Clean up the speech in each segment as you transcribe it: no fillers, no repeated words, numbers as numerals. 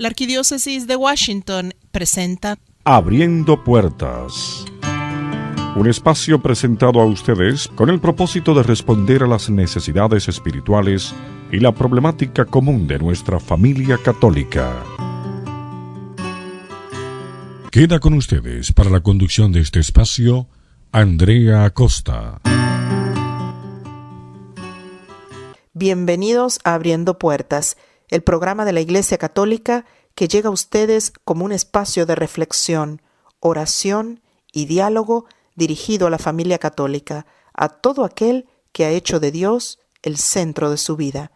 La Arquidiócesis de Washington presenta Abriendo Puertas, un espacio presentado a ustedes con el propósito de responder a las necesidades espirituales y la problemática común de nuestra familia católica. Queda con ustedes para la conducción de este espacio, Andrea Acosta. Bienvenidos a Abriendo Puertas, el programa de la Iglesia Católica que llega a ustedes como un espacio de reflexión, oración y diálogo dirigido a la familia católica, a todo aquel que ha hecho de Dios el centro de su vida.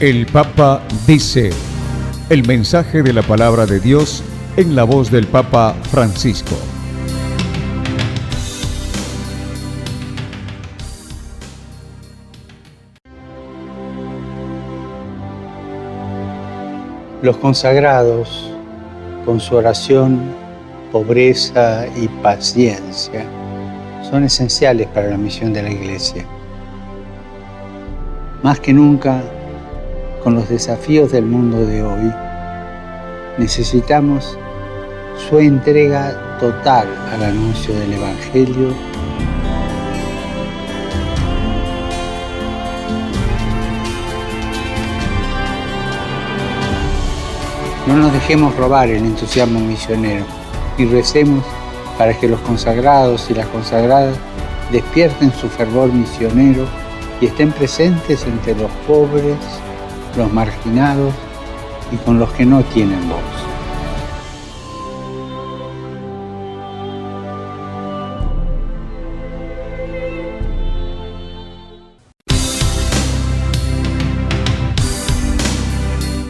El Papa dice, el mensaje de la palabra de Dios en la voz del Papa Francisco. Los consagrados, con su oración, pobreza y paciencia, son esenciales para la misión de la Iglesia. Más que nunca, con los desafíos del mundo de hoy, necesitamos su entrega total al anuncio del Evangelio. No nos dejemos robar el entusiasmo misionero y recemos para que los consagrados y las consagradas despierten su fervor misionero y estén presentes entre los pobres, los marginados y con los que no tienen voz.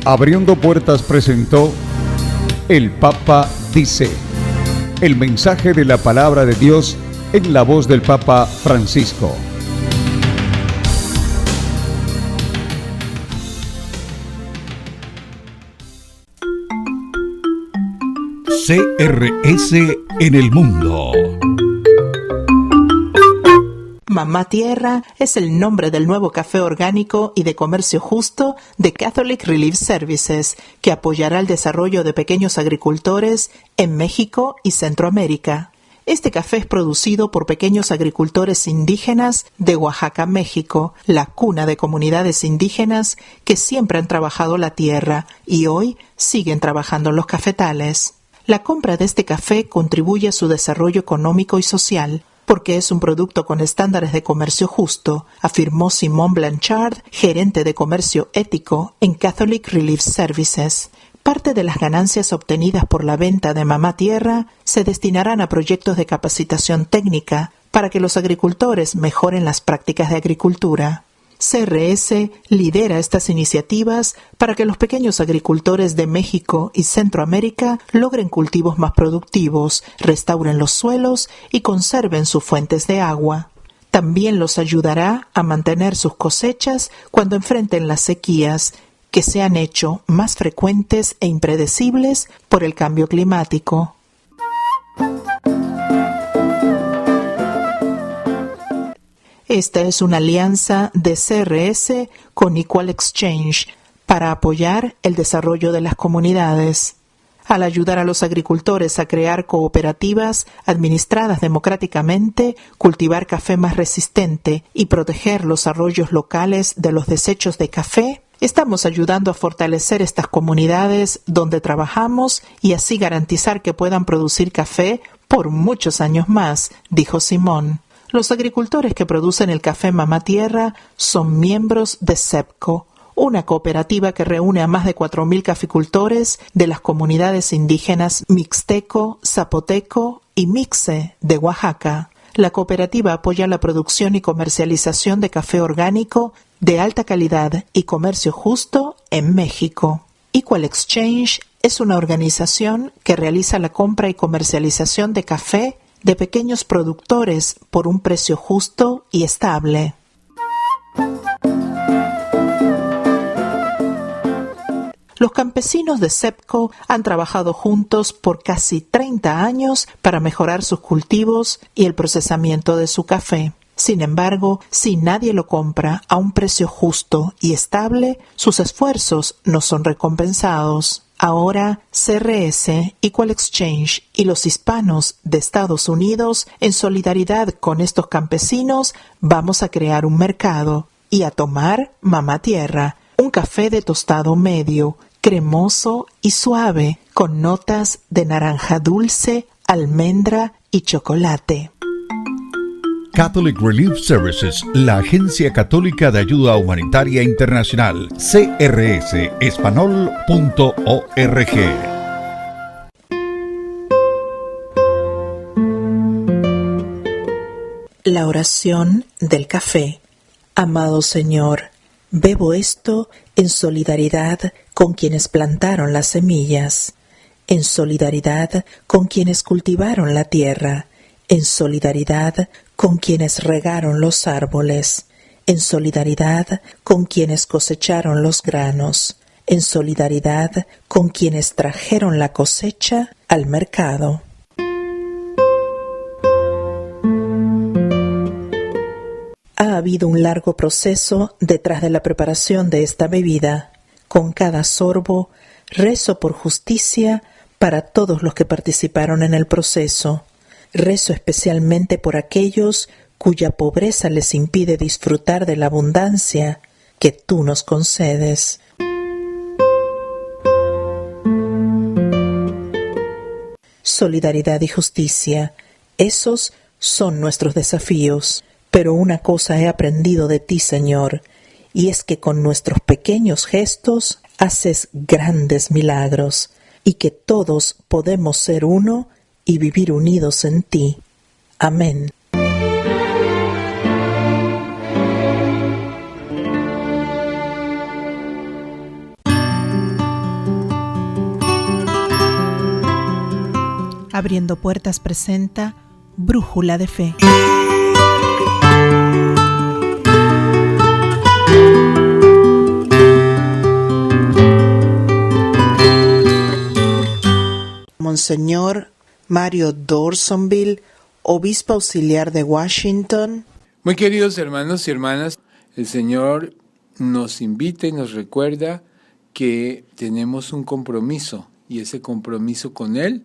Abriendo Puertas presentó El Papa dice, el mensaje de la palabra de Dios en la voz del Papa Francisco. CRS en el mundo. Mamá Tierra es el nombre del nuevo café orgánico y de comercio justo de Catholic Relief Services, que apoyará el desarrollo de pequeños agricultores en México y Centroamérica. Este café es producido por pequeños agricultores indígenas de Oaxaca, México, la cuna de comunidades indígenas que siempre han trabajado la tierra y hoy siguen trabajando en los cafetales. La compra de este café contribuye a su desarrollo económico y social, porque es un producto con estándares de comercio justo, afirmó Simón Blanchard, gerente de comercio ético en Catholic Relief Services. Parte de las ganancias obtenidas por la venta de Mamá Tierra se destinarán a proyectos de capacitación técnica para que los agricultores mejoren las prácticas de agricultura. CRS lidera estas iniciativas para que los pequeños agricultores de México y Centroamérica logren cultivos más productivos, restauren los suelos y conserven sus fuentes de agua. También los ayudará a mantener sus cosechas cuando enfrenten las sequías, que se han hecho más frecuentes e impredecibles por el cambio climático. Esta es una alianza de CRS con Equal Exchange para apoyar el desarrollo de las comunidades. Al ayudar a los agricultores a crear cooperativas administradas democráticamente, cultivar café más resistente y proteger los arroyos locales de los desechos de café, estamos ayudando a fortalecer estas comunidades donde trabajamos y así garantizar que puedan producir café por muchos años más, dijo Simón. Los agricultores que producen el café Mamá Tierra son miembros de CEPCO, una cooperativa que reúne a más de 4.000 caficultores de las comunidades indígenas Mixteco, Zapoteco y Mixe de Oaxaca. La cooperativa apoya la producción y comercialización de café orgánico de alta calidad y comercio justo en México. Equal Exchange es una organización que realiza la compra y comercialización de café de pequeños productores por un precio justo y estable. Los campesinos de CEPCO han trabajado juntos por casi 30 años para mejorar sus cultivos y el procesamiento de su café. Sin embargo, si nadie lo compra a un precio justo y estable, sus esfuerzos no son recompensados. Ahora, CRS, Equal Exchange y los hispanos de Estados Unidos, en solidaridad con estos campesinos, vamos a crear un mercado y a tomar Mamá Tierra, un café de tostado medio, cremoso y suave, con notas de naranja dulce, almendra y chocolate. Catholic Relief Services, la Agencia Católica de Ayuda Humanitaria Internacional, crsespanol.org. La oración del café. Amado Señor, bebo esto en solidaridad con quienes plantaron las semillas, en solidaridad con quienes cultivaron la tierra, en solidaridad con quienes regaron los árboles, en solidaridad con quienes cosecharon los granos, en solidaridad con quienes trajeron la cosecha al mercado. Ha habido un largo proceso detrás de la preparación de esta bebida. Con cada sorbo, rezo por justicia para todos los que participaron en el proceso. Rezo especialmente por aquellos cuya pobreza les impide disfrutar de la abundancia que tú nos concedes. Solidaridad y justicia, esos son nuestros desafíos. Pero una cosa he aprendido de ti, Señor, y es que con nuestros pequeños gestos haces grandes milagros, y que todos podemos ser uno y vivir unidos en ti. Amén. Abriendo Puertas presenta Brújula de Fe. Monseñor Mario Dorsonville, obispo auxiliar de Washington. Muy queridos hermanos y hermanas, el Señor nos invita y nos recuerda que tenemos un compromiso, y ese compromiso con Él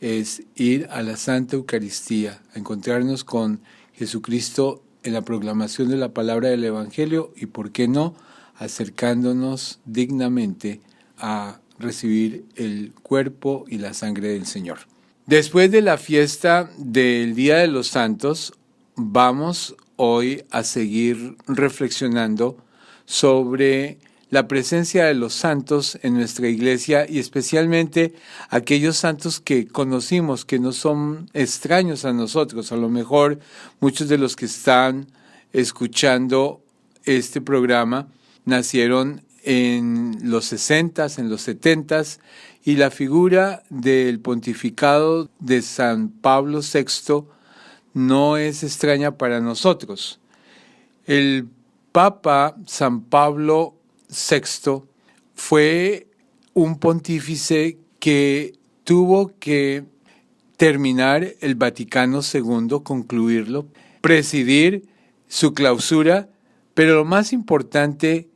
es ir a la Santa Eucaristía, a encontrarnos con Jesucristo en la proclamación de la palabra del Evangelio y, ¿por qué no?, acercándonos dignamente a recibir el cuerpo y la sangre del Señor. Después de la fiesta del Día de los Santos, vamos hoy a seguir reflexionando sobre la presencia de los santos en nuestra iglesia y especialmente aquellos santos que conocimos, que no son extraños a nosotros. A lo mejor muchos de los que están escuchando este programa nacieron en los 60s, en los 70s, y la figura del pontificado de San Pablo VI no es extraña para nosotros. El Papa San Pablo VI fue un pontífice que tuvo que terminar el Vaticano II, concluirlo, presidir su clausura, pero lo más importante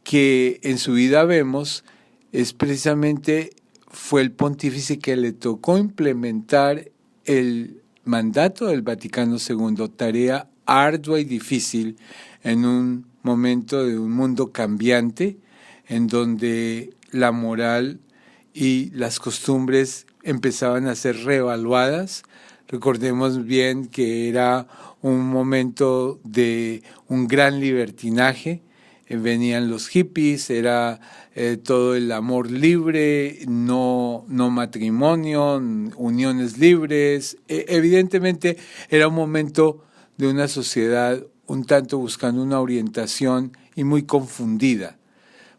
que en su vida vemos es precisamente fue el pontífice que le tocó implementar el mandato del Vaticano II, tarea ardua y difícil en un momento de un mundo cambiante, en donde la moral y las costumbres empezaban a ser reevaluadas. Recordemos bien que era un momento de un gran libertinaje. Venían los hippies, era todo el amor libre, no matrimonio, uniones libres. Evidentemente era un momento de una sociedad un tanto buscando una orientación y muy confundida.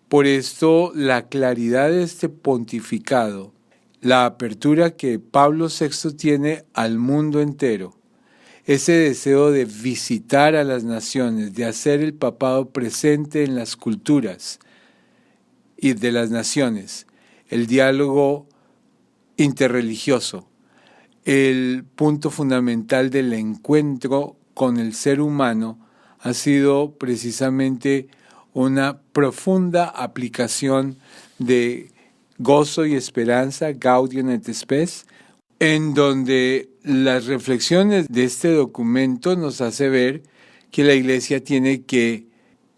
Por esto, la claridad de este pontificado, la apertura que Pablo VI tiene al mundo entero, ese deseo de visitar a las naciones, de hacer el papado presente en las culturas y de las naciones, el diálogo interreligioso, el punto fundamental del encuentro con el ser humano, ha sido precisamente una profunda aplicación de gozo y esperanza, Gaudium et Spes, en donde las reflexiones de este documento nos hace ver que la Iglesia tiene que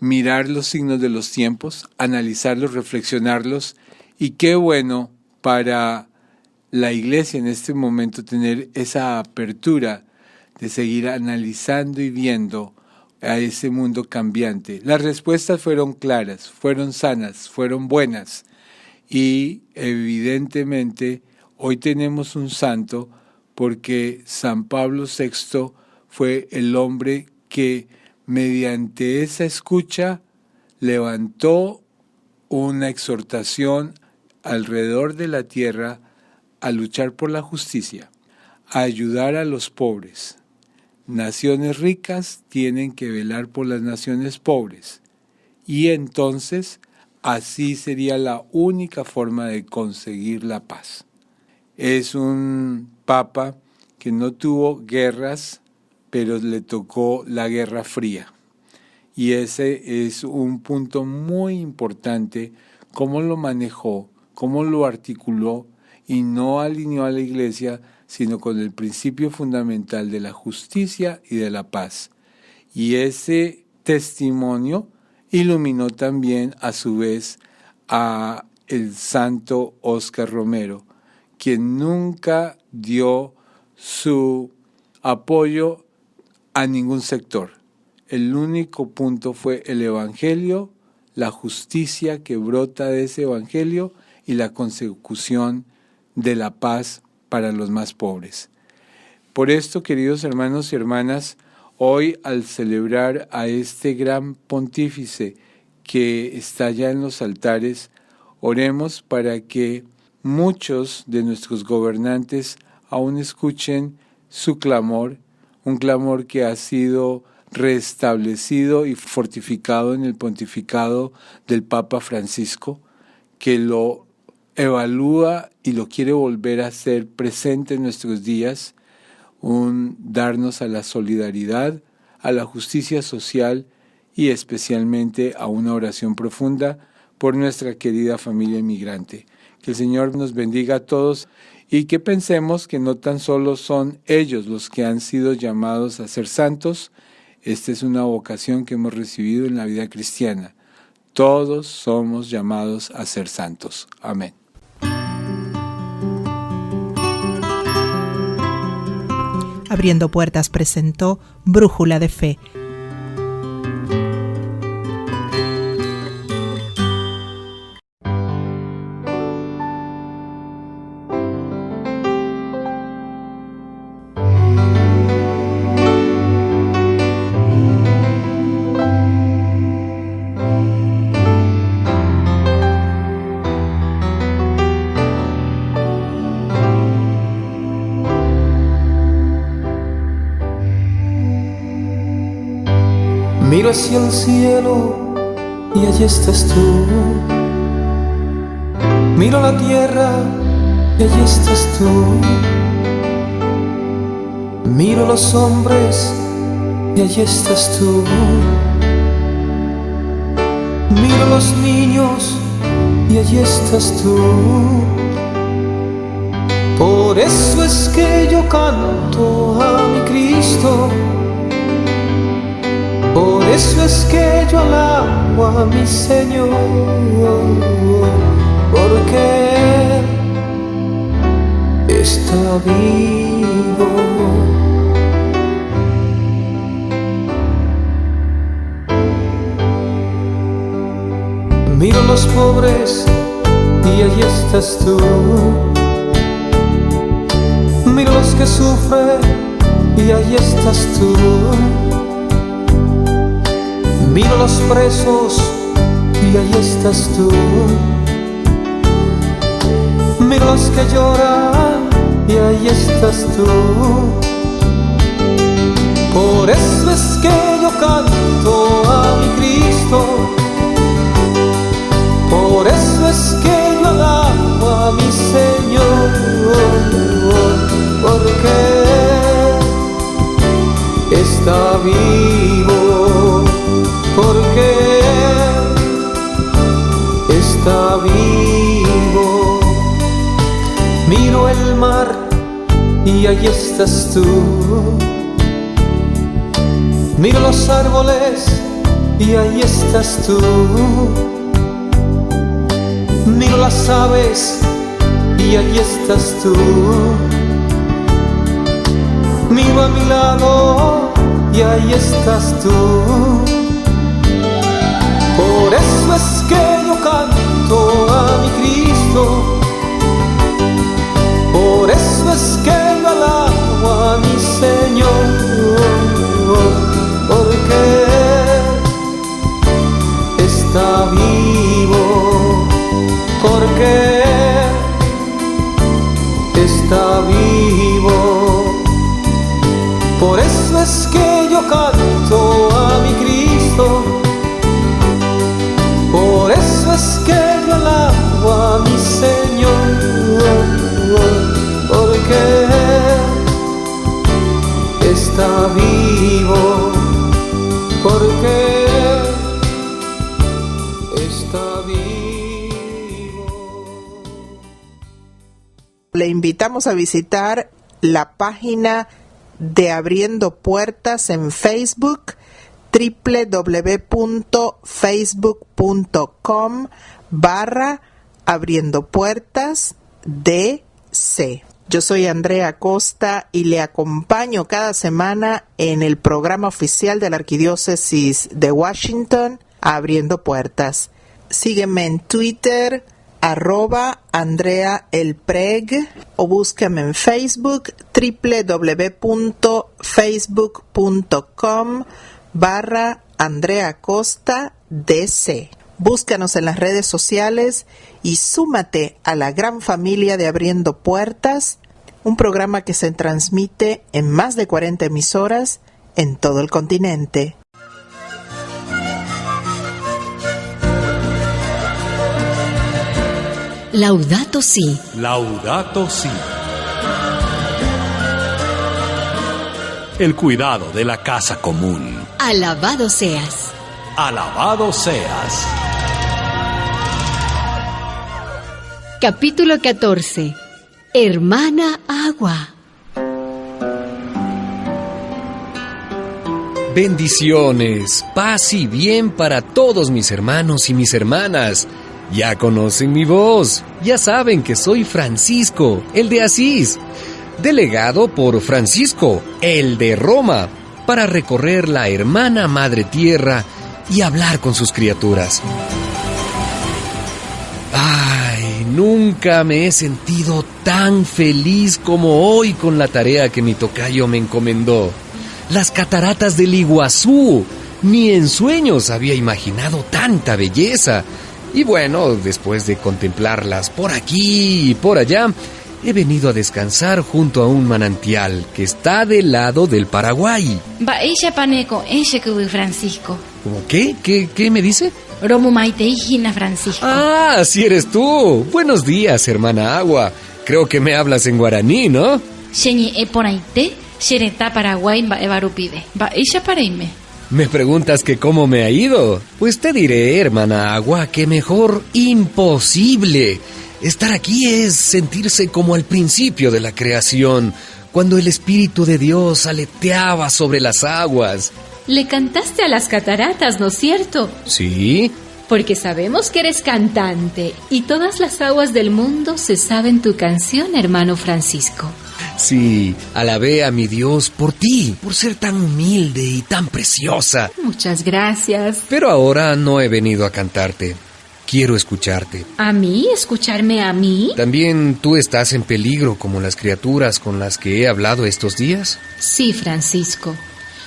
mirar los signos de los tiempos, analizarlos, reflexionarlos, y qué bueno para la Iglesia en este momento tener esa apertura de seguir analizando y viendo a ese mundo cambiante. Las respuestas fueron claras, fueron sanas, fueron buenas, y evidentemente hoy tenemos un santo porque San Pablo VI fue el hombre que mediante esa escucha levantó una exhortación alrededor de la tierra a luchar por la justicia, a ayudar a los pobres. Naciones ricas tienen que velar por las naciones pobres, y entonces así sería la única forma de conseguir la paz. Es un papa que no tuvo guerras, pero le tocó la Guerra Fría. Y ese es un punto muy importante, cómo lo manejó, cómo lo articuló, y no alineó a la Iglesia, sino con el principio fundamental de la justicia y de la paz. Y ese testimonio iluminó también a su vez a el santo Óscar Romero, quien nunca dio su apoyo a ningún sector. El único punto fue el Evangelio, la justicia que brota de ese Evangelio y la consecución de la paz para los más pobres. Por esto, queridos hermanos y hermanas, hoy al celebrar a este gran pontífice que está ya en los altares, oremos para que muchos de nuestros gobernantes aún escuchen su clamor, un clamor que ha sido restablecido y fortificado en el pontificado del Papa Francisco, que lo evalúa y lo quiere volver a ser presente en nuestros días, darnos a la solidaridad, a la justicia social y especialmente a una oración profunda por nuestra querida familia inmigrante. Que el Señor nos bendiga a todos y que pensemos que no tan solo son ellos los que han sido llamados a ser santos. Esta es una vocación que hemos recibido en la vida cristiana. Todos somos llamados a ser santos. Amén. Abriendo Puertas presentó Brújula de Fe. Miro hacia el cielo y allí estás tú. Miro la tierra y allí estás tú. Miro los hombres y allí estás tú. Miro los niños y allí estás tú. Por eso es que yo canto a mi Cristo. Por eso es que yo alabo a mi Señor, porque Él está vivo. Miro los pobres y allí estás tú. Miro los que sufren y allí estás tú. Miro los presos y ahí estás tú. Miro los que lloran y ahí estás tú. Por eso es que yo canto a mi Cristo. Por eso es que yo alabo a mi Señor, porque está vivo. Porque está vivo. Miro el mar y allí estás tú. Miro los árboles y allí estás tú. Miro las aves y allí estás tú. Miro a mi lado y ahí estás tú. Por eso es que yo canto a mi Cristo. Por eso es que yo alabo a mi Señor, porque está vivo. porque está vivo. Le invitamos a visitar la página de Abriendo Puertas en Facebook, www.facebook.com/Abriendo Puertas DC. Yo soy Andrea Costa y le acompaño cada semana en el programa oficial de la Arquidiócesis de Washington, Abriendo Puertas. Sígueme en Twitter, @AndreaElpreg, o búscame en Facebook, www.facebook.com/AndreaCostaDC. Búscanos en las redes sociales y súmate a la gran familia de Abriendo Puertas, un programa que se transmite en más de 40 emisoras en todo el continente. Laudato Si. Laudato Si. El cuidado de la casa común. Alabado seas. Alabado seas. Capítulo 14. Hermana Agua. Bendiciones, paz y bien para todos mis hermanos y mis hermanas. Ya conocen mi voz, ya saben que soy Francisco, el de Asís, delegado por Francisco, el de Roma, para recorrer la hermana Madre Tierra y hablar con sus criaturas. Ay, nunca me he sentido tan feliz como hoy con la tarea que mi tocayo me encomendó. Las cataratas del Iguazú. Ni en sueños había imaginado tanta belleza. Y bueno, después de contemplarlas por aquí y por allá, he venido a descansar junto a un manantial que está del lado del Paraguay. Ella paneco, ella que Francisco. ¿Cómo qué? ¿Qué me dice? Romo maite hijina Francisco. Ah, sí eres tú. Buenos días, hermana Agua. Creo que me hablas en guaraní, ¿no? Xeñi eponaite, xereta Paraguay evarupide. Ella pareime. ¿Me preguntas que cómo me ha ido? Pues te diré, hermana Agua, que mejor imposible. Estar aquí es sentirse como al principio de la creación, cuando el Espíritu de Dios aleteaba sobre las aguas. Le cantaste a las cataratas, ¿no es cierto? Sí. Porque sabemos que eres cantante y todas las aguas del mundo se saben tu canción, hermano Francisco. Sí, alabé a mi Dios por ti, por ser tan humilde y tan preciosa. Muchas gracias. Pero ahora no he venido a cantarte. Quiero escucharte. ¿A mí? ¿Escucharme a mí? ¿También tú estás en peligro como las criaturas con las que he hablado estos días? Sí, Francisco.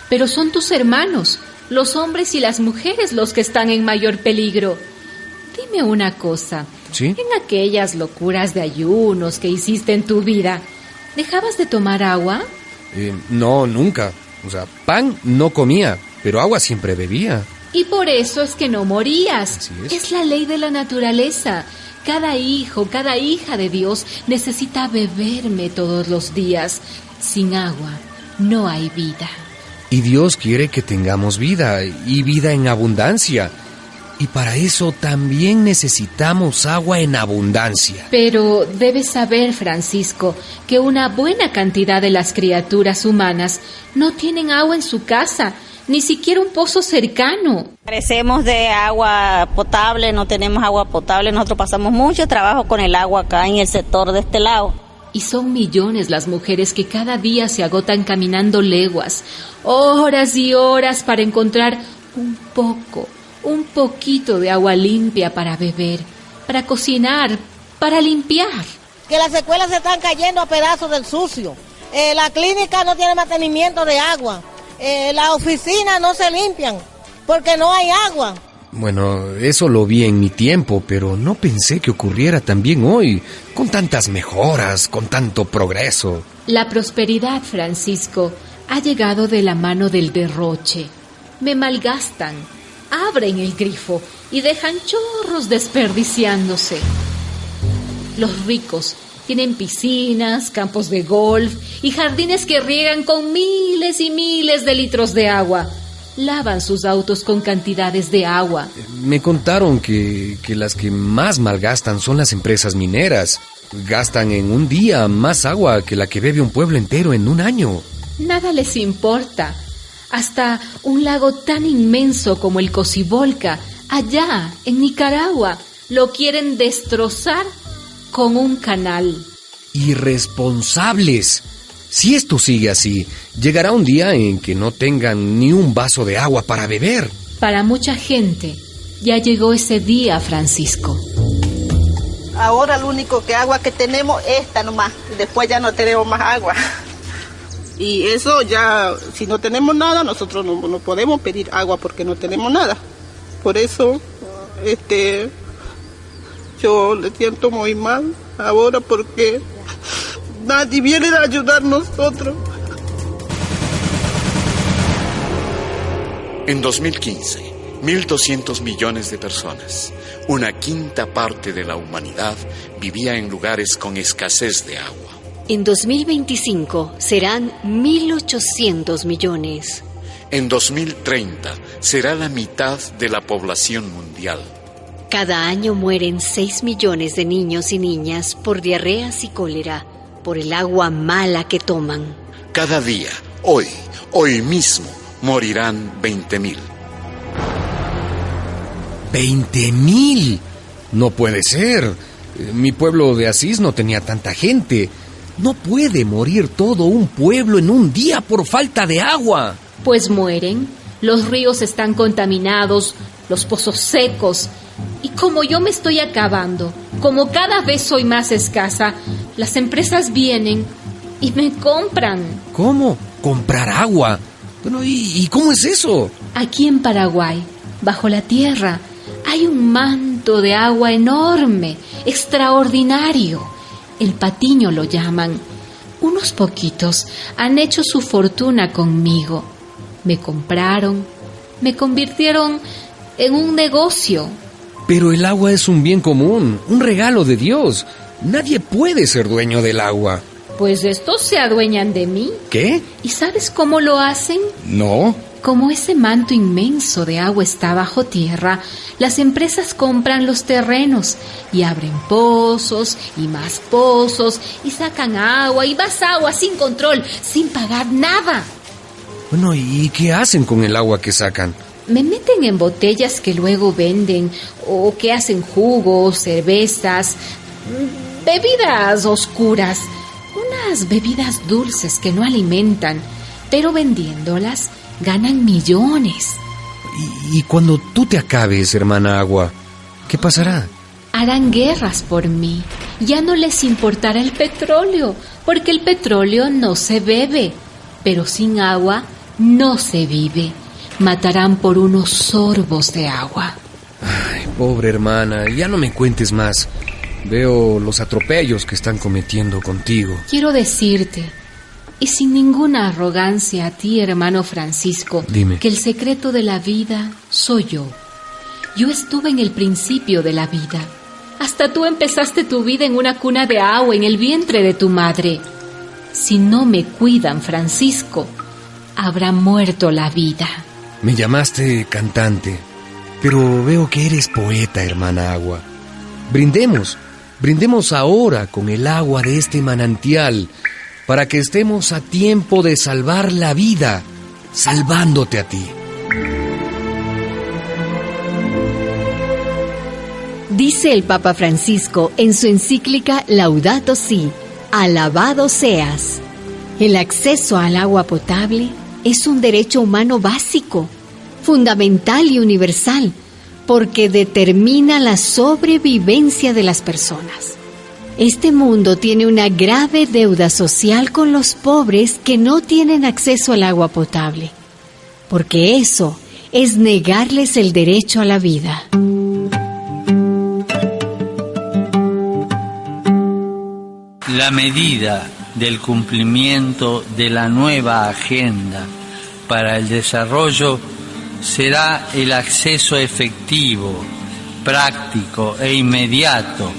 Pero son tus hermanos, los hombres y las mujeres, los que están en mayor peligro. Dime una cosa. ¿Sí? En aquellas locuras de ayunos que hiciste en tu vida, ¿dejabas de tomar agua? No, nunca. O sea, pan no comía, pero agua siempre bebía. Y por eso es que no morías. Así es. Es la ley de la naturaleza. Cada hijo, cada hija de Dios necesita beberme todos los días. Sin agua no hay vida. Y Dios quiere que tengamos vida, y vida en abundancia. Y para eso también necesitamos agua en abundancia. Pero debes saber, Francisco, que una buena cantidad de las criaturas humanas no tienen agua en su casa, ni siquiera un pozo cercano. Carecemos de agua potable, no tenemos agua potable. Nosotros pasamos mucho trabajo con el agua acá en el sector de este lado. Y son millones las mujeres que cada día se agotan caminando leguas, horas y horas para encontrar un poquito de agua limpia para beber, para cocinar, para limpiar. Que las escuelas se están cayendo a pedazos del sucio. La clínica no tiene mantenimiento de agua. Las oficinas no se limpian porque no hay agua. Bueno, eso lo vi en mi tiempo, pero no pensé que ocurriera también hoy, con tantas mejoras, con tanto progreso. La prosperidad, Francisco, ha llegado de la mano del derroche. Me malgastan, abren el grifo y dejan chorros desperdiciándose. Los ricos tienen piscinas, campos de golf y jardines que riegan con miles y miles de litros de agua. lavan sus autos con cantidades de agua. Me contaron que las que más malgastan son las empresas mineras. Gastan en un día más agua que la que bebe un pueblo entero en un año. Nada les importa. Hasta un lago tan inmenso como el Cocibolca, allá en Nicaragua, lo quieren destrozar con un canal. Irresponsables. Si esto sigue así, llegará un día en que no tengan ni un vaso de agua para beber. Para mucha gente, ya llegó ese día, Francisco. Ahora lo único que agua que tenemos es esta nomás. Después ya no tenemos más agua. Y eso ya, si no tenemos nada, nosotros no podemos pedir agua porque no tenemos nada. Por eso, yo le siento muy mal ahora porque nadie viene a ayudar a nosotros. En 2015, 1.200 millones de personas, una quinta parte de la humanidad, vivía en lugares con escasez de agua. En 2025 serán 1.800 millones. En 2030 será la mitad de la población mundial. Cada año mueren 6 millones de niños y niñas por diarreas y cólera, por el agua mala que toman. Cada día, hoy mismo, morirán 20.000. ¡20.000! No puede ser. Mi pueblo de Asís no tenía tanta gente. No puede morir todo un pueblo en un día por falta de agua. Pues mueren. Los ríos están contaminados, los pozos secos. Y como yo me estoy acabando, como cada vez soy más escasa, las empresas vienen y me compran. ¿Cómo? ¿Comprar agua? Bueno, ¿y cómo es eso? Aquí en Paraguay, bajo la tierra, hay un manto de agua enorme, extraordinario. El Patiño lo llaman. Unos poquitos han hecho su fortuna conmigo. Me compraron, me convirtieron en un negocio. Pero el agua es un bien común, un regalo de Dios. Nadie puede ser dueño del agua. Pues estos se adueñan de mí. ¿Qué? ¿Y sabes cómo lo hacen? No. Como ese manto inmenso de agua está bajo tierra, las empresas compran los terrenos y abren pozos y más pozos y sacan agua y más agua sin control, sin pagar nada. Bueno, ¿y qué hacen con el agua que sacan? Me meten en botellas que luego venden o que hacen jugos, cervezas, bebidas oscuras, unas bebidas dulces que no alimentan, pero vendiéndolas ganan millones. ¿Y cuando tú te acabes, hermana Agua, qué pasará? Harán guerras por mí. Ya no les importará el petróleo, porque el petróleo no se bebe, pero sin agua no se vive. Matarán por unos sorbos de agua. Ay, pobre hermana, ya no me cuentes más. Veo los atropellos que están cometiendo contigo. Quiero decirte, y sin ninguna arrogancia a ti, hermano Francisco, dime, que el secreto de la vida soy yo. Yo estuve en el principio de la vida. Hasta tú empezaste tu vida en una cuna de agua en el vientre de tu madre. Si no me cuidan, Francisco, habrá muerto la vida. Me llamaste cantante, pero veo que eres poeta, hermana Agua. Brindemos ahora con el agua de este manantial, para que estemos a tiempo de salvar la vida, salvándote a ti. Dice el Papa Francisco en su encíclica Laudato Si, alabado seas. El acceso al agua potable es un derecho humano básico, fundamental y universal, porque determina la sobrevivencia de las personas. Este mundo tiene una grave deuda social con los pobres que no tienen acceso al agua potable, porque eso es negarles el derecho a la vida. La medida del cumplimiento de la nueva agenda para el desarrollo será el acceso efectivo, práctico e inmediato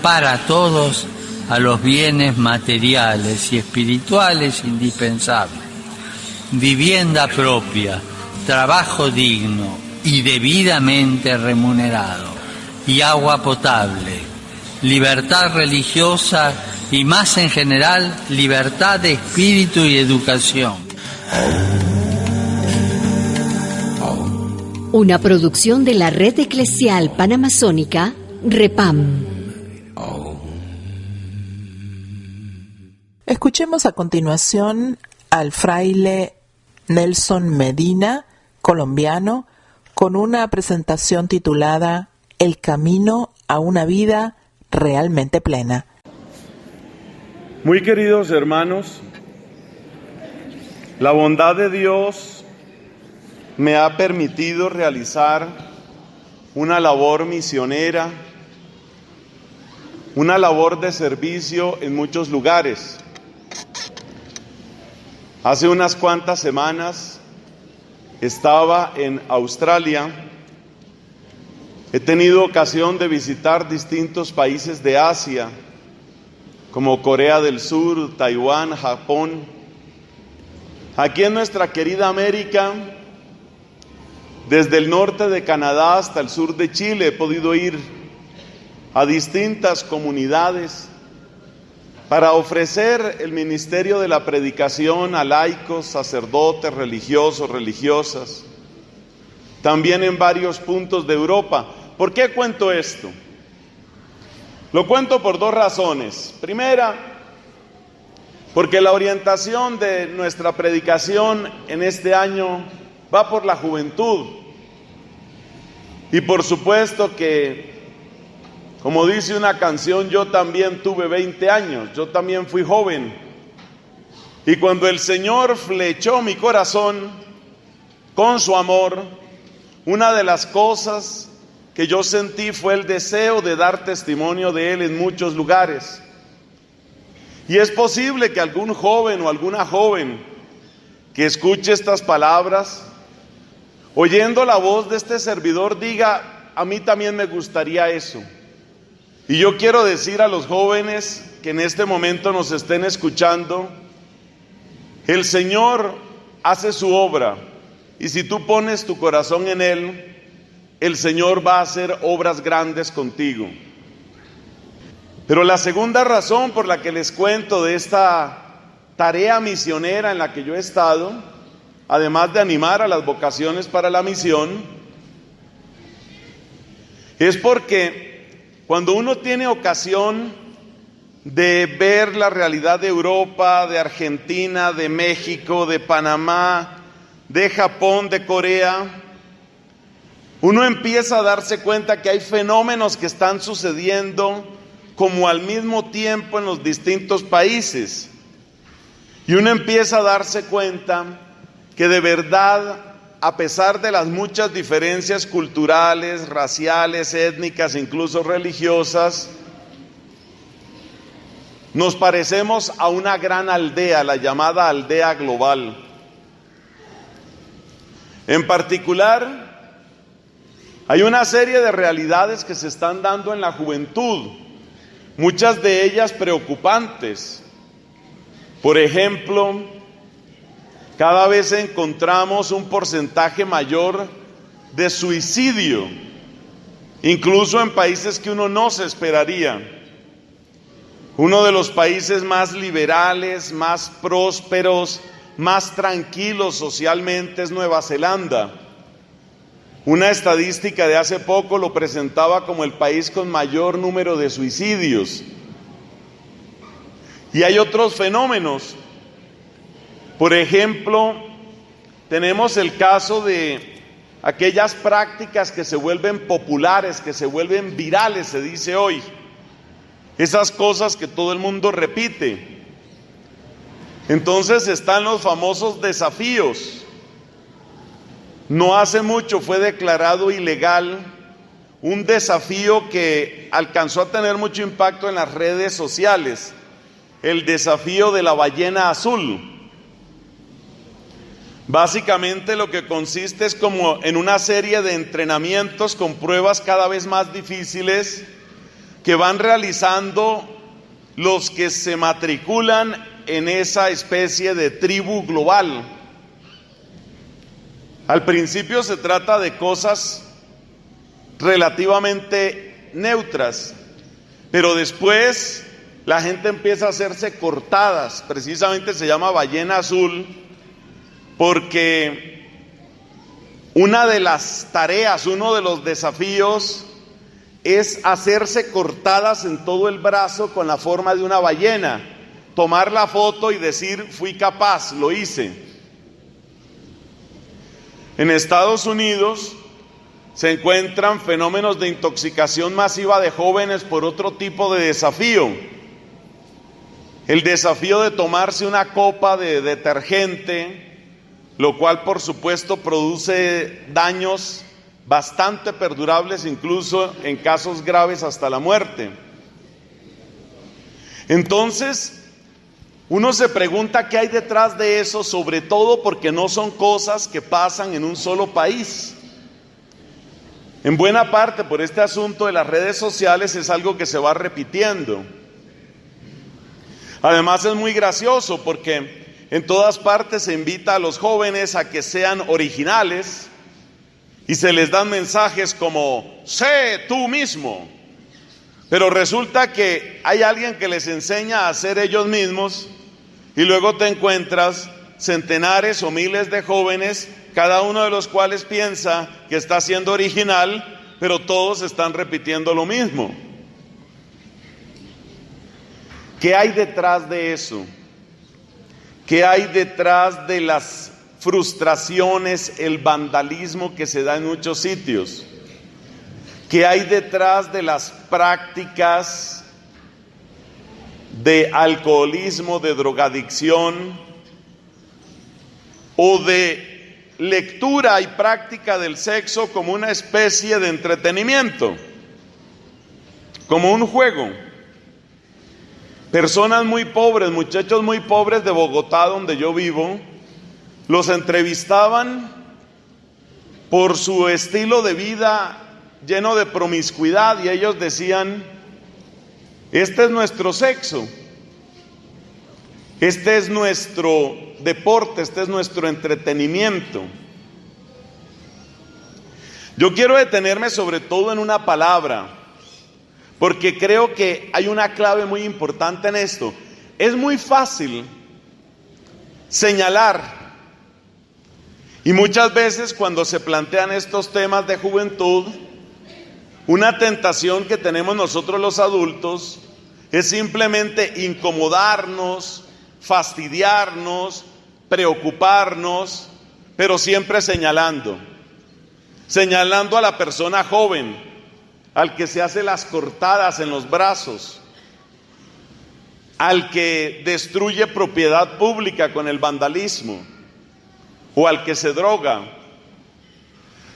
para todos a los bienes materiales y espirituales indispensables: vivienda propia, trabajo digno y debidamente remunerado, y agua potable, libertad religiosa y, más en general, libertad de espíritu y educación. Una producción de la Red Eclesial Panamazónica, REPAM. Escuchemos a continuación al fraile Nelson Medina, colombiano, con una presentación titulada El camino a una vida realmente plena. Muy queridos hermanos, la bondad de Dios me ha permitido realizar una labor misionera, una labor de servicio en muchos lugares. Hace unas cuantas semanas estaba en Australia. He tenido ocasión de visitar distintos países de Asia, como Corea del Sur, Taiwán, Japón. Aquí en nuestra querida América, desde el norte de Canadá hasta el sur de Chile, he podido ir a distintas comunidades para ofrecer el ministerio de la predicación a laicos, sacerdotes, religiosos, religiosas, también en varios puntos de Europa. ¿Por qué cuento esto? Lo cuento por dos razones. Primera, porque la orientación de nuestra predicación en este año va por la juventud. Y por supuesto que, como dice una canción, yo también tuve 20 años, yo también fui joven. Y cuando el Señor flechó mi corazón con su amor, una de las cosas que yo sentí fue el deseo de dar testimonio de Él en muchos lugares. Y es posible que algún joven o alguna joven que escuche estas palabras, oyendo la voz de este servidor, diga: a mí también me gustaría eso. Y yo quiero decir a los jóvenes que en este momento nos estén escuchando, el Señor hace su obra, y si tú pones tu corazón en Él, el Señor va a hacer obras grandes contigo. Pero la segunda razón por la que les cuento de esta tarea misionera en la que yo he estado, además de animar a las vocaciones para la misión, es porque cuando uno tiene ocasión de ver la realidad de Europa, de Argentina, de México, de Panamá, de Japón, de Corea, uno empieza a darse cuenta que hay fenómenos que están sucediendo como al mismo tiempo en los distintos países. Y uno empieza a darse cuenta que de verdad, a pesar de las muchas diferencias culturales, raciales, étnicas, incluso religiosas, nos parecemos a una gran aldea, la llamada aldea global. En particular, hay una serie de realidades que se están dando en la juventud, muchas de ellas preocupantes. Por ejemplo, cada vez encontramos un porcentaje mayor de suicidio, incluso en países que uno no se esperaría. Uno de los países más liberales, más prósperos, más tranquilos socialmente es Nueva Zelanda. Una estadística de hace poco lo presentaba como el país con mayor número de suicidios. Y hay otros fenómenos. Por ejemplo, tenemos el caso de aquellas prácticas que se vuelven populares, que se vuelven virales, se dice hoy. Esas cosas que todo el mundo repite. Entonces están los famosos desafíos. No hace mucho fue declarado ilegal un desafío que alcanzó a tener mucho impacto en las redes sociales, el desafío de la ballena azul. Básicamente lo que consiste es como en una serie de entrenamientos con pruebas cada vez más difíciles que van realizando los que se matriculan en esa especie de tribu global. Al principio se trata de cosas relativamente neutras, pero después la gente empieza a hacerse cortadas. Precisamente se llama ballena azul porque una de las tareas, uno de los desafíos es hacerse cortadas en todo el brazo con la forma de una ballena, tomar la foto y decir fui capaz, lo hice. En Estados Unidos se encuentran fenómenos de intoxicación masiva de jóvenes por otro tipo de desafío. El desafío de tomarse una copa de detergente, lo cual por supuesto produce daños bastante perdurables, incluso en casos graves hasta la muerte. Entonces, uno se pregunta qué hay detrás de eso, sobre todo porque no son cosas que pasan en un solo país. En buena parte por este asunto de las redes sociales es algo que se va repitiendo. Además es muy gracioso porque en todas partes se invita a los jóvenes a que sean originales y se les dan mensajes como sé tú mismo, pero resulta que hay alguien que les enseña a ser ellos mismos y luego te encuentras centenares o miles de jóvenes, cada uno de los cuales piensa que está siendo original, pero todos están repitiendo lo mismo. ¿Qué hay detrás de eso? ¿Qué hay detrás de las frustraciones, el vandalismo que se da en muchos sitios? ¿Qué hay detrás de las prácticas de alcoholismo, de drogadicción o de lectura y práctica del sexo como una especie de entretenimiento, como un juego? Personas muy pobres, muchachos muy pobres de Bogotá, donde yo vivo, los entrevistaban por su estilo de vida lleno de promiscuidad y ellos decían: este es nuestro sexo, este es nuestro deporte, este es nuestro entretenimiento. Yo quiero detenerme sobre todo en una palabra, porque creo que hay una clave muy importante en esto. Es muy fácil señalar, y muchas veces cuando se plantean estos temas de juventud, una tentación que tenemos nosotros los adultos es simplemente incomodarnos, fastidiarnos, preocuparnos, pero siempre señalando a la persona joven, al que se hace las cortadas en los brazos, al que destruye propiedad pública con el vandalismo, o al que se droga.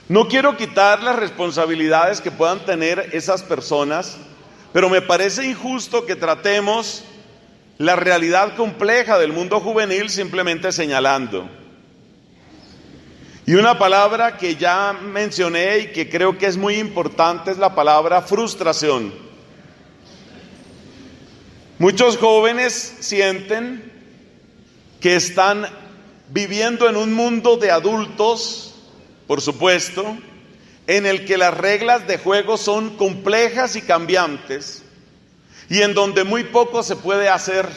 No quiero quitar las responsabilidades que puedan tener esas personas, pero me parece injusto que tratemos la realidad compleja del mundo juvenil simplemente señalando. Y una palabra que ya mencioné y que creo que es muy importante es la palabra frustración. Muchos jóvenes sienten que están viviendo en un mundo de adultos, por supuesto, en el que las reglas de juego son complejas y cambiantes, y en donde muy poco se puede hacer,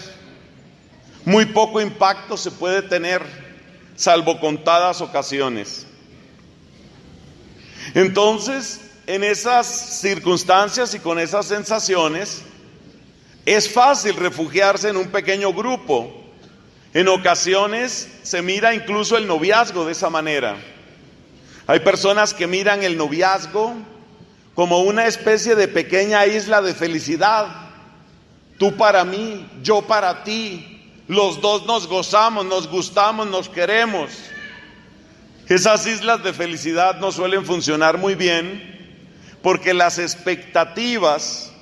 muy poco impacto se puede tener, salvo contadas ocasiones. Entonces, en esas circunstancias y con esas sensaciones, es fácil refugiarse en un pequeño grupo. En ocasiones se mira incluso el noviazgo de esa manera. Hay personas que miran el noviazgo como una especie de pequeña isla de felicidad. Tú para mí, yo para ti, los dos nos gozamos, nos gustamos, nos queremos. Esas islas de felicidad no suelen funcionar muy bien porque las expectativas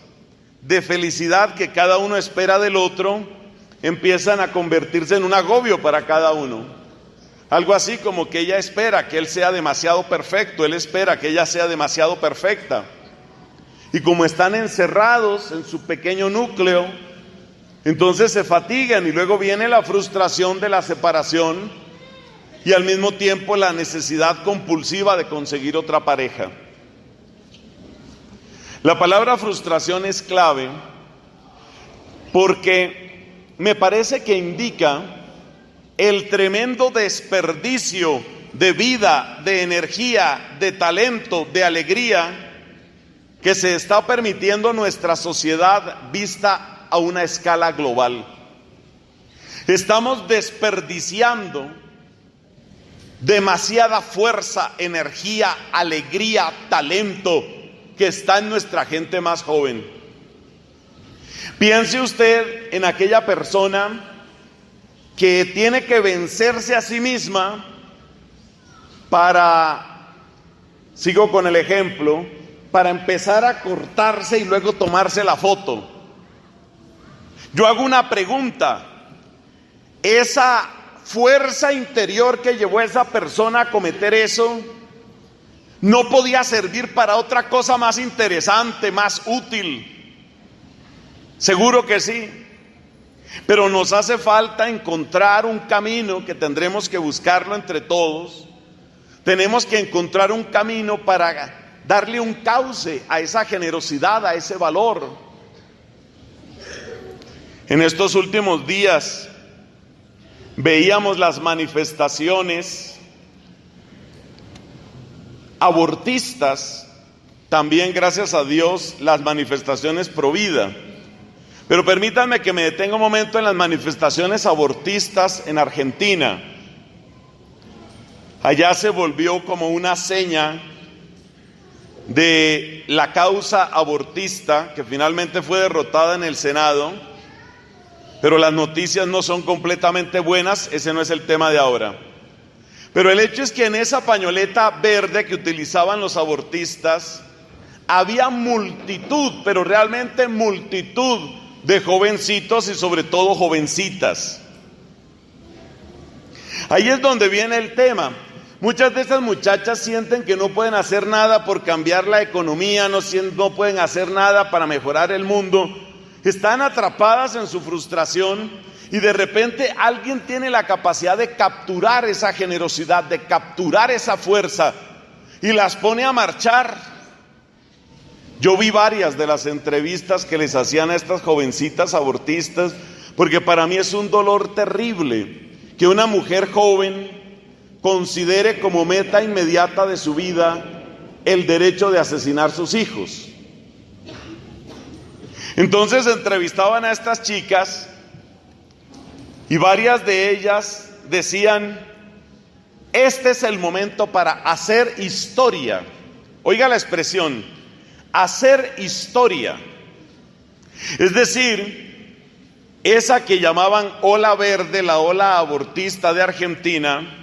de felicidad que cada uno espera del otro empiezan a convertirse en un agobio para cada uno. Algo así como que ella espera que él sea demasiado perfecto, él espera que ella sea demasiado perfecta. Y como están encerrados en su pequeño núcleo, entonces se fatigan y luego viene la frustración de la separación y al mismo tiempo la necesidad compulsiva de conseguir otra pareja. La palabra frustración es clave porque me parece que indica el tremendo desperdicio de vida, de energía, de talento, de alegría que se está permitiendo nuestra sociedad vista a una escala global. Estamos desperdiciando demasiada fuerza, energía, alegría, talento que está en nuestra gente más joven. Piense usted en aquella persona que tiene que vencerse a sí misma para, sigo con el ejemplo, para empezar a cortarse y luego tomarse la foto. Yo hago una pregunta: esa fuerza interior que llevó a esa persona a cometer eso, ¿no podía servir para otra cosa más interesante, más útil? Seguro que sí, pero nos hace falta encontrar un camino que tendremos que buscarlo entre todos. Tenemos que encontrar un camino para darle un cauce a esa generosidad, a ese valor. En estos últimos días veíamos las manifestaciones abortistas, también gracias a Dios las manifestaciones pro vida. Pero permítanme que me detenga un momento en las manifestaciones abortistas en Argentina. Allá se volvió como una seña de la causa abortista, que finalmente fue derrotada en el Senado, pero las noticias no son completamente buenas, ese no es el tema de ahora. Pero el hecho es que en esa pañoleta verde que utilizaban los abortistas, había multitud, pero realmente multitud de jovencitos y sobre todo jovencitas. Ahí es donde viene el tema. Muchas de esas muchachas sienten que no pueden hacer nada por cambiar la economía, no pueden hacer nada para mejorar el mundo. Están atrapadas en su frustración y de repente alguien tiene la capacidad de capturar esa generosidad, de capturar esa fuerza y las pone a marchar. Yo vi varias de las entrevistas que les hacían a estas jovencitas abortistas, porque para mí es un dolor terrible que una mujer joven considere como meta inmediata de su vida el derecho de asesinar sus hijos. Entonces entrevistaban a estas chicas y varias de ellas decían: este es el momento para hacer historia. Oiga la expresión, hacer historia. Es decir, esa que llamaban ola verde, la ola abortista de Argentina,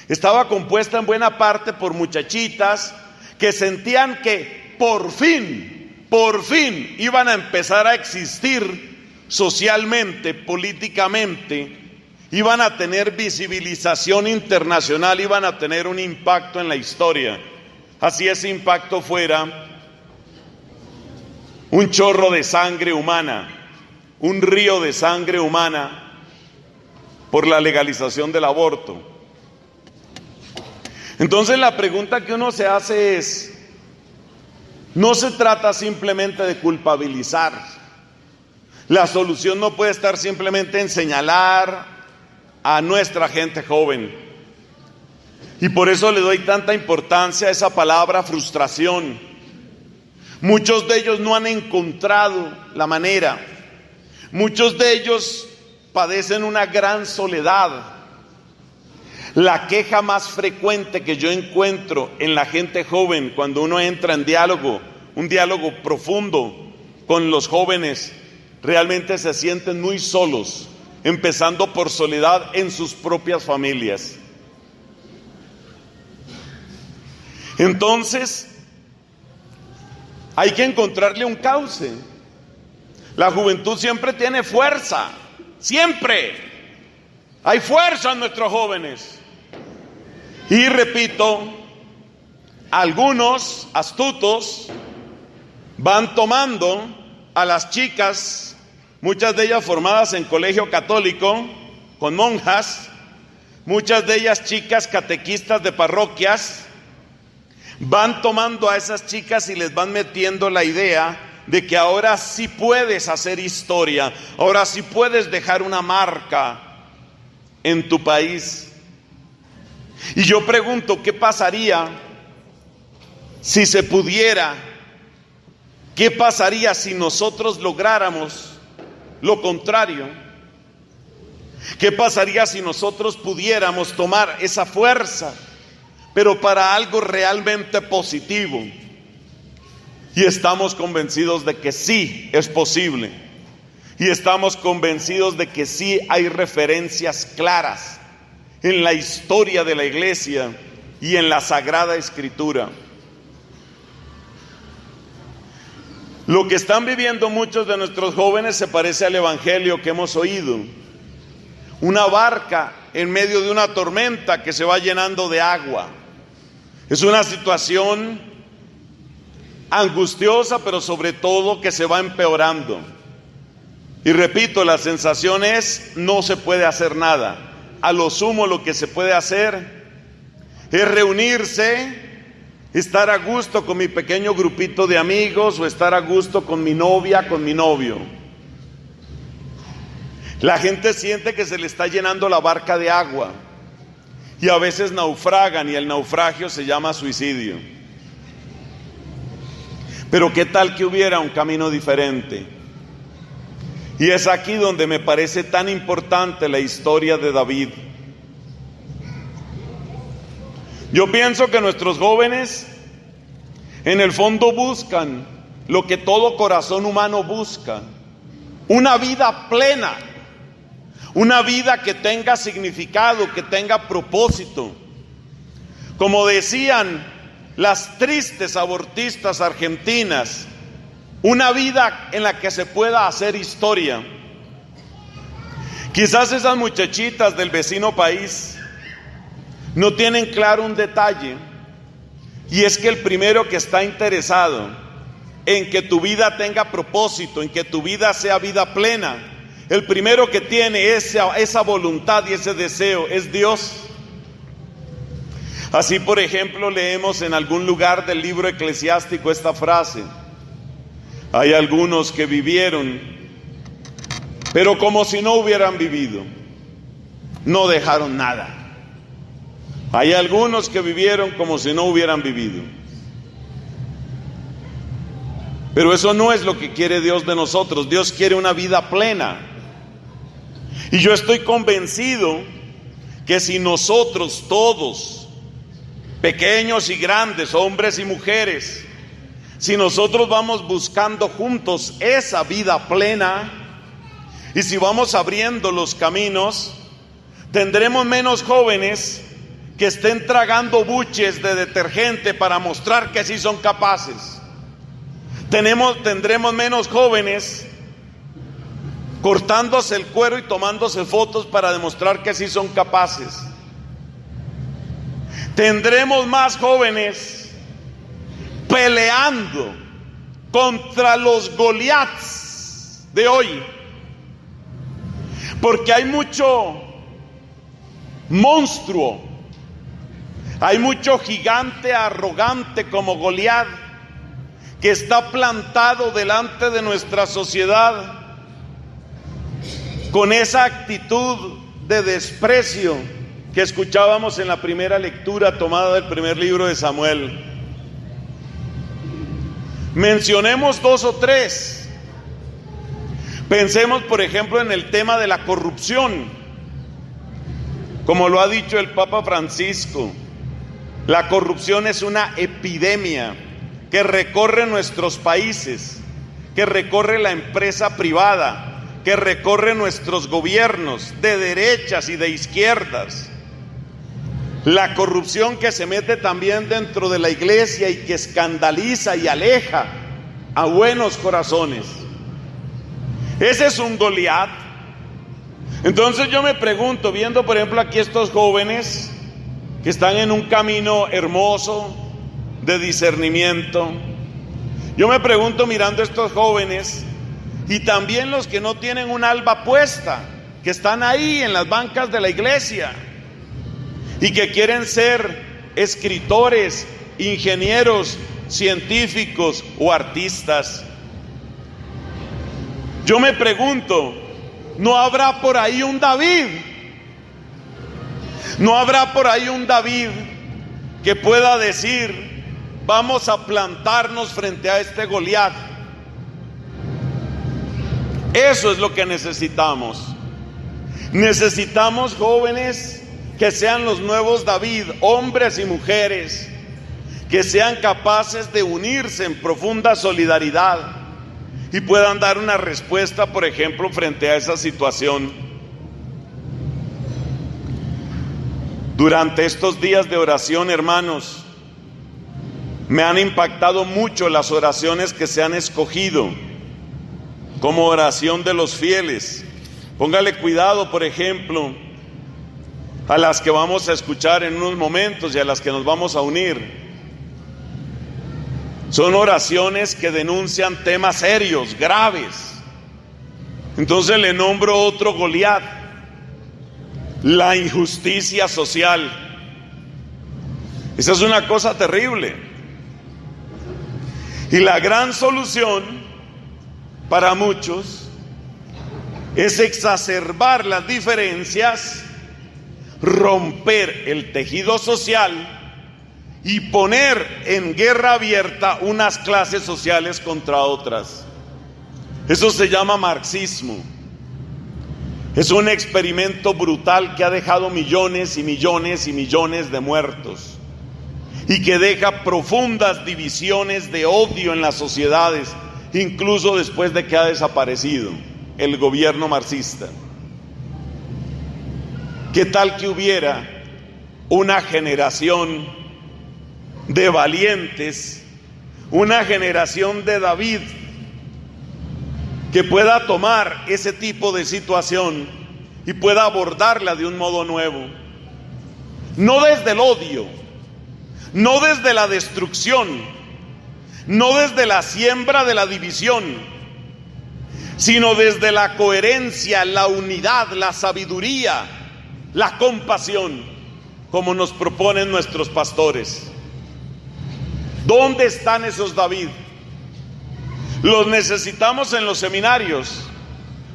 estaba compuesta en buena parte por muchachitas que sentían que por fin iban a empezar a existir socialmente, políticamente, iban a tener visibilización internacional, iban a tener un impacto en la historia. Así ese impacto fuera un chorro de sangre humana, un río de sangre humana por la legalización del aborto. Entonces la pregunta que uno se hace es, no se trata simplemente de culpabilizar. La solución no puede estar simplemente en señalar a nuestra gente joven. Y por eso le doy tanta importancia a esa palabra frustración. Muchos de ellos no han encontrado la manera. Muchos de ellos padecen una gran soledad. La queja más frecuente que yo encuentro en la gente joven cuando uno entra en diálogo, un diálogo profundo con los jóvenes, realmente se sienten muy solos, empezando por soledad en sus propias familias. Entonces, hay que encontrarle un cauce. La juventud siempre tiene fuerza, siempre hay fuerza en nuestros jóvenes. Y repito, algunos astutos van tomando a las chicas, muchas de ellas formadas en colegio católico, con monjas, muchas de ellas chicas catequistas de parroquias, van tomando a esas chicas y les van metiendo la idea de que ahora sí puedes hacer historia, ahora sí puedes dejar una marca en tu país. Y yo pregunto, ¿qué pasaría si se pudiera? ¿Qué pasaría si nosotros lográramos lo contrario? ¿Qué pasaría si nosotros pudiéramos tomar esa fuerza, pero para algo realmente positivo? Y estamos convencidos de que sí es posible. Y estamos convencidos de que sí hay referencias claras en la historia de la iglesia y en la Sagrada Escritura. Lo que están viviendo muchos de nuestros jóvenes se parece al evangelio que hemos oído. Una barca en medio de una tormenta que se va llenando de agua. Es una situación angustiosa, pero sobre todo que se va empeorando. Y repito, la sensación es: no se puede hacer nada. A lo sumo lo que se puede hacer es reunirse, estar a gusto con mi pequeño grupito de amigos, o estar a gusto con mi novia, con mi novio. La gente siente que se le está llenando la barca de agua y a veces naufragan, y el naufragio se llama suicidio. Pero ¿qué tal que hubiera un camino diferente? Y es aquí donde me parece tan importante la historia de David. Yo pienso que nuestros jóvenes en el fondo buscan lo que todo corazón humano busca: una vida plena, una vida que tenga significado, que tenga propósito. Como decían las tristes abortistas argentinas, una vida en la que se pueda hacer historia. Quizás esas muchachitas del vecino país no tienen claro un detalle, y es que el primero que está interesado en que tu vida tenga propósito, en que tu vida sea vida plena, el primero que tiene esa voluntad y ese deseo es Dios. Así, por ejemplo, leemos en algún lugar del libro eclesiástico esta frase: hay algunos que vivieron, pero como si no hubieran vivido, no dejaron nada. Hay algunos que vivieron como si no hubieran vivido. Pero eso no es lo que quiere Dios de nosotros. Dios quiere una vida plena. Y yo estoy convencido que si nosotros todos, pequeños y grandes, hombres y mujeres, si nosotros vamos buscando juntos esa vida plena, y si vamos abriendo los caminos, tendremos menos jóvenes que estén tragando buches de detergente para mostrar que sí son capaces. Tendremos menos jóvenes cortándose el cuero y tomándose fotos para demostrar que sí son capaces. Tendremos más jóvenes peleando contra los Goliaths de hoy, porque hay mucho monstruo, hay mucho gigante arrogante como Goliat que está plantado delante de nuestra sociedad con esa actitud de desprecio que escuchábamos en la primera lectura tomada del primer libro de Samuel. Mencionemos dos o tres. Pensemos, por ejemplo, en el tema de la corrupción. Como lo ha dicho el Papa Francisco, la corrupción es una epidemia que recorre nuestros países, que recorre la empresa privada, que recorre nuestros gobiernos de derechas y de izquierdas. La corrupción que se mete también dentro de la iglesia y que escandaliza y aleja a buenos corazones. Ese es un Goliat. Entonces yo me pregunto, viendo por ejemplo aquí estos jóvenes que están en un camino hermoso de discernimiento, yo me pregunto mirando a estos jóvenes y también los que no tienen un alba puesta, que están ahí en las bancas de la iglesia, y que quieren ser escritores, ingenieros, científicos o artistas. Yo me pregunto, ¿no habrá por ahí un David? ¿No habrá por ahí un David que pueda decir, vamos a plantarnos frente a este Goliat? Eso es lo que necesitamos. Necesitamos jóvenes que sean los nuevos David, hombres y mujeres, que sean capaces de unirse en profunda solidaridad y puedan dar una respuesta, por ejemplo, frente a esa situación. Durante estos días de oración, hermanos, me han impactado mucho las oraciones que se han escogido como oración de los fieles. Póngale cuidado, por ejemplo, a las que vamos a escuchar en unos momentos y a las que nos vamos a unir. Son oraciones que denuncian temas serios, graves. Entonces le nombro otro Goliat: la injusticia social. Esa es una cosa terrible. Y la gran solución para muchos es exacerbar las diferencias, romper el tejido social y poner en guerra abierta unas clases sociales contra otras. Eso se llama marxismo. Es un experimento brutal que ha dejado millones y millones y millones de muertos y que deja profundas divisiones de odio en las sociedades, incluso después de que ha desaparecido el gobierno marxista. ¿Qué tal que hubiera una generación de valientes, una generación de David, que pueda tomar ese tipo de situación y pueda abordarla de un modo nuevo? No desde el odio, no desde la destrucción, no desde la siembra de la división, sino desde la coherencia, la unidad, la sabiduría, la compasión, como nos proponen nuestros pastores. ¿Dónde están esos David? Los necesitamos en los seminarios,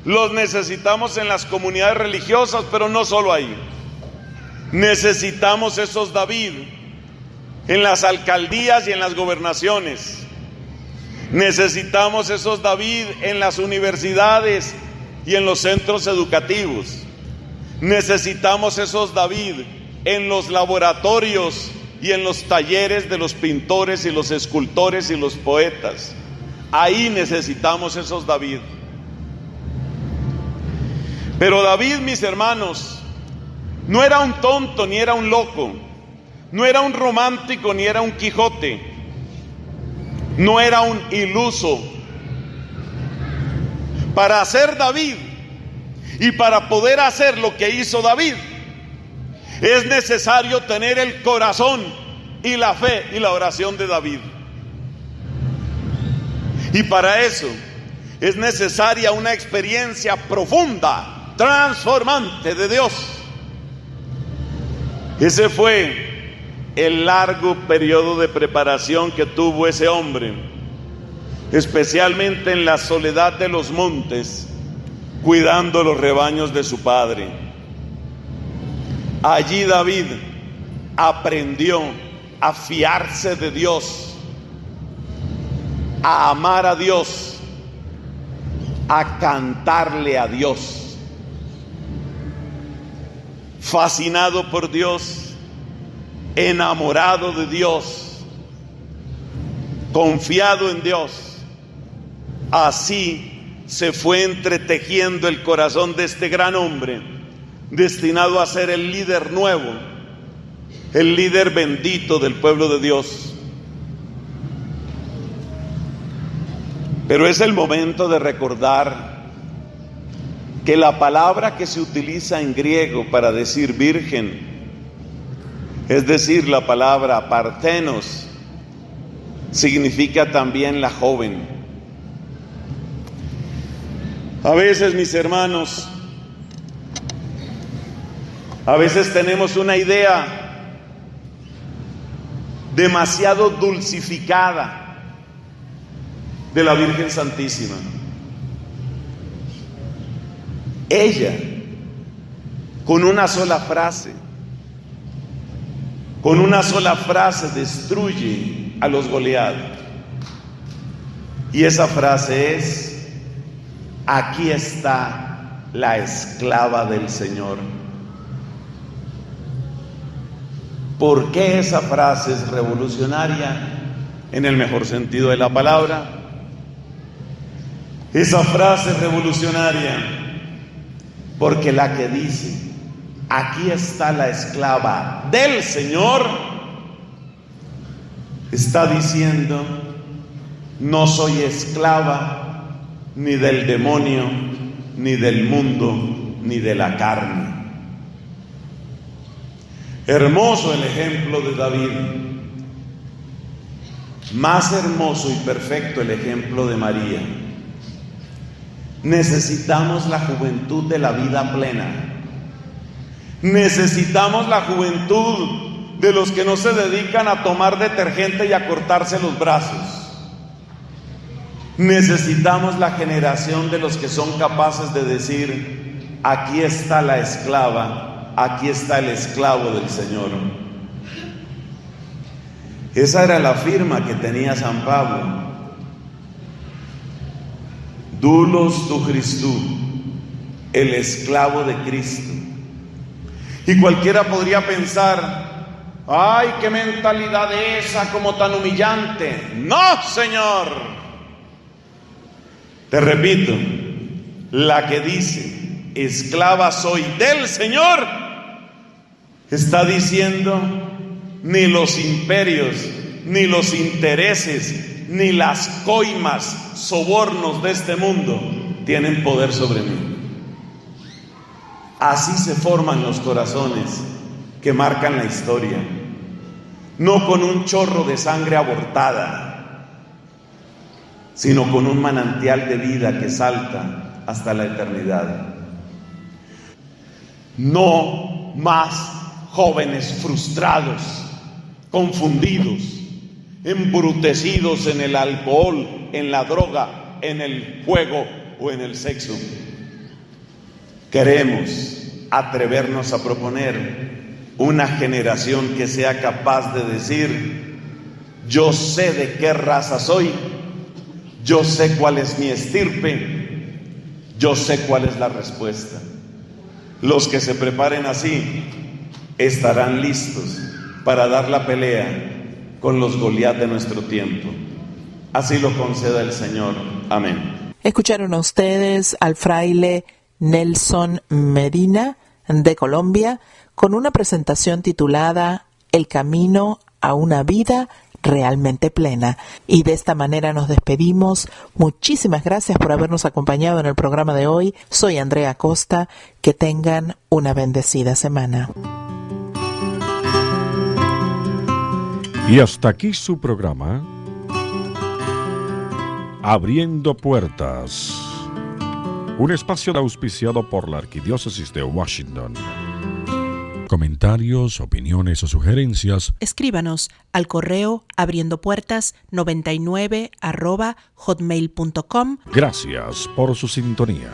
los necesitamos en las comunidades religiosas, pero no solo ahí. Necesitamos esos David en las alcaldías y en las gobernaciones. Necesitamos esos David en las universidades y en los centros educativos. Necesitamos esos David en los laboratorios y en los talleres de los pintores y los escultores y los poetas. Ahí necesitamos esos David. Pero David, mis hermanos, no era un tonto ni era un loco, no era un romántico ni era un Quijote, no era un iluso. Para ser David y para poder hacer lo que hizo David, es necesario tener el corazón y la fe y la oración de David. Y para eso es necesaria una experiencia profunda, transformante de Dios. Ese fue el largo periodo de preparación que tuvo ese hombre, especialmente en la soledad de los montes, cuidando los rebaños de su padre. Allí David aprendió a fiarse de Dios, a amar a Dios, a cantarle a Dios. Fascinado por Dios, enamorado de Dios, confiado en Dios, así se fue entretejiendo el corazón de este gran hombre, destinado a ser el líder nuevo, el líder bendito del pueblo de Dios. Pero es el momento de recordar que la palabra que se utiliza en griego para decir virgen, es decir, la palabra partenos, significa también la joven. A veces, mis hermanos, A veces tenemos una idea demasiado dulcificada de la Virgen Santísima. Ella, con una sola frase destruye a los Goliat. Y esa frase es: aquí está la esclava del Señor. ¿Por qué esa frase es revolucionaria? En el mejor sentido de la palabra. Esa frase es revolucionaria porque la que dice: aquí está la esclava del Señor, está diciendo: no soy esclava ni del demonio, ni del mundo, ni de la carne. Hermoso el ejemplo de David. Más hermoso y perfecto el ejemplo de María. Necesitamos la juventud de la vida plena. Necesitamos la juventud de los que no se dedican a tomar detergente y a cortarse los brazos. Necesitamos la generación de los que son capaces de decir: aquí está la esclava, aquí está el esclavo del Señor. Esa era la firma que tenía San Pablo. Doulos tu Christou, el esclavo de Cristo. Y cualquiera podría pensar: ¡ay, qué mentalidad esa, como tan humillante! ¡No, Señor! Te repito, la que dice: esclava soy del Señor, está diciendo: ni los imperios, ni los intereses, ni las coimas, sobornos de este mundo tienen poder sobre mí. Así se forman los corazones que marcan la historia, no con un chorro de sangre abortada, sino con un manantial de vida que salta hasta la eternidad. No más jóvenes frustrados, confundidos, embrutecidos en el alcohol, en la droga, en el juego o en el sexo. Queremos atrevernos a proponer una generación que sea capaz de decir: yo sé de qué raza soy, yo sé cuál es mi estirpe, yo sé cuál es la respuesta. Los que se preparen así estarán listos para dar la pelea con los Goliat de nuestro tiempo. Así lo conceda el Señor. Amén. Escucharon a ustedes al fraile Nelson Medina de Colombia con una presentación titulada El camino a una vida realmente plena. Y de esta manera nos despedimos. Muchísimas gracias por habernos acompañado en el programa de hoy. Soy Andrea Costa. Que tengan una bendecida semana. Y hasta aquí su programa Abriendo Puertas, un espacio auspiciado por la Arquidiócesis de Washington. Comentarios, opiniones o sugerencias, escríbanos al correo abriendopuertas99@hotmail.com. Gracias por su sintonía.